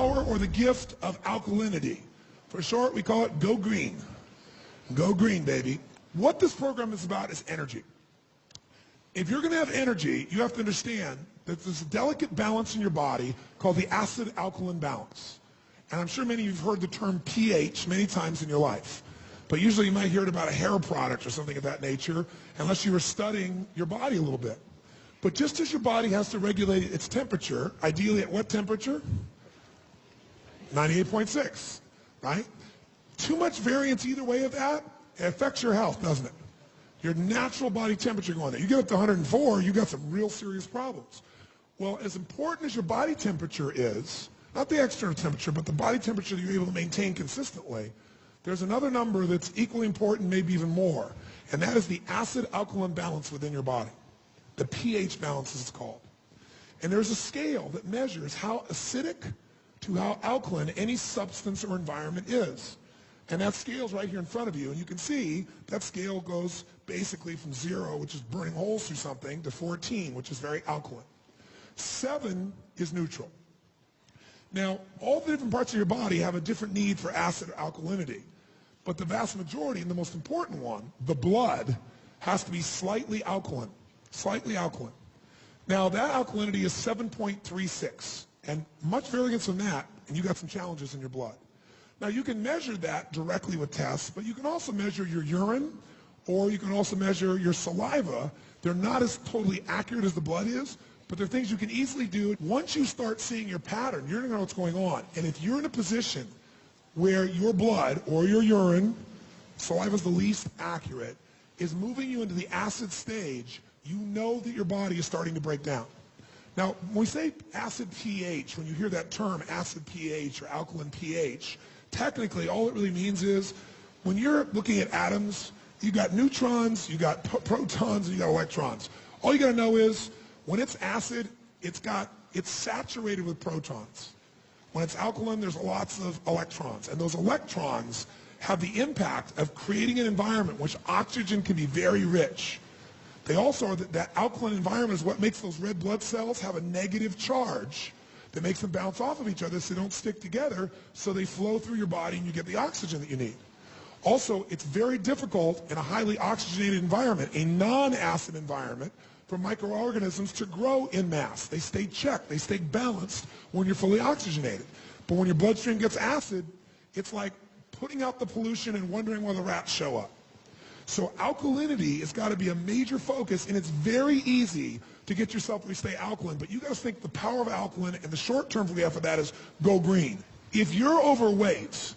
power or the gift of alkalinity. For short, we call it Go Green. Go Green, baby. What this program is about is energy. If you're going to have energy, you have to understand that there's a delicate balance in your body called the acid-alkaline balance. And I'm sure many of you have heard the term pH many times in your life. But usually you might hear it about a hair product or something of that nature, unless you were studying your body a little bit. But just as your body has to regulate its temperature, ideally at what temperature? 98.6, right? Too much variance either way of that, it affects your health, doesn't it? Your natural body temperature going there. You get up to 104, you got some real serious problems. Well, as important as your body temperature is, not the external temperature, but the body temperature that you're able to maintain consistently, there's another number that's equally important, maybe even more, and that is the acid-alkaline balance within your body. The pH balance is called. And there's a scale that measures how acidic to how alkaline any substance or environment is. And that scale's right here in front of you, and you can see that scale goes basically from 0, which is burning holes through something, to 14, which is very alkaline. 7 is neutral. Now, all the different parts of your body have a different need for acid or alkalinity, but the vast majority, and the most important one, the blood, has to be slightly alkaline. Slightly alkaline. Now, that alkalinity is 7.36, and much variance from that, and you got some challenges in your blood. Now, you can measure that directly with tests, but you can also measure your urine, or you can also measure your saliva. They're not as totally accurate as the blood is, but they're things you can easily do. Once you start seeing your pattern, you're going to know what's going on. And if you're in a position where your blood or your urine, saliva is the least accurate, is moving you into the acid stage, you know that your body is starting to break down. Now, when we say acid pH, when you hear that term, acid pH or alkaline pH, technically all it really means is when you're looking at atoms, you got neutrons, you got protons, and you got electrons. All you got to know is when it's acid, it's saturated with protons. When it's alkaline, there's lots of electrons, and those electrons have the impact of creating an environment in which oxygen can be very rich. They also are that alkaline environment is what makes those red blood cells have a negative charge that makes them bounce off of each other so they don't stick together, so they flow through your body and you get the oxygen that you need. Also, it's very difficult in a highly oxygenated environment, a non-acid environment, for microorganisms to grow in mass. They stay checked, they stay balanced when you're fully oxygenated. But when your bloodstream gets acid, it's like putting out the pollution and wondering where the rats show up. So alkalinity has got to be a major focus, and it's very easy to get yourself to stay alkaline, but you got to think the power of alkaline, and the short term we have for that is go green. If you're overweight,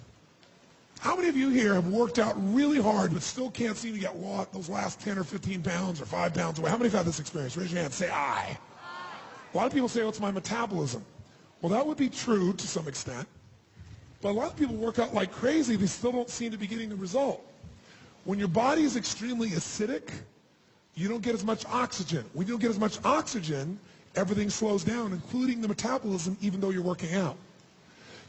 how many of you here have worked out really hard but still can't seem to get those last 10 or 15 pounds or 5 pounds away? How many have had this experience? Raise your hand. Say aye. A lot of people say, oh, it's my metabolism. Well, that would be true to some extent, but a lot of people work out like crazy. They still don't seem to be getting the result. When your body is extremely acidic, you don't get as much oxygen. When you don't get as much oxygen, everything slows down, including the metabolism, even though you're working out.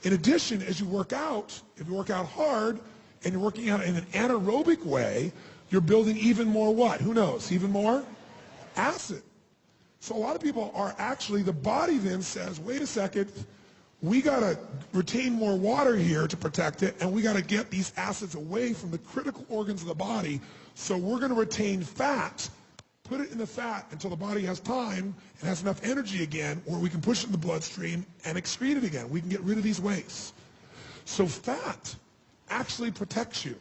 In addition, as you work out, if you work out hard and you're working out in an anaerobic way, you're building even more what? Who knows? Even more acid. So a lot of people are actually, the body then says, wait a second, we got to retain more water here to protect it, and we got to get these acids away from the critical organs of the body, so we're going to retain fat, put it in the fat until the body has time and has enough energy again, where we can push it in the bloodstream and excrete it again. We can get rid of these wastes. So fat actually protects you.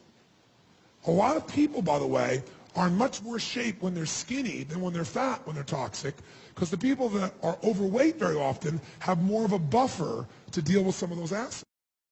A lot of people, by the way, are in much worse shape when they're skinny than when they're fat, when they're toxic, because the people that are overweight very often have more of a buffer to deal with some of those acids.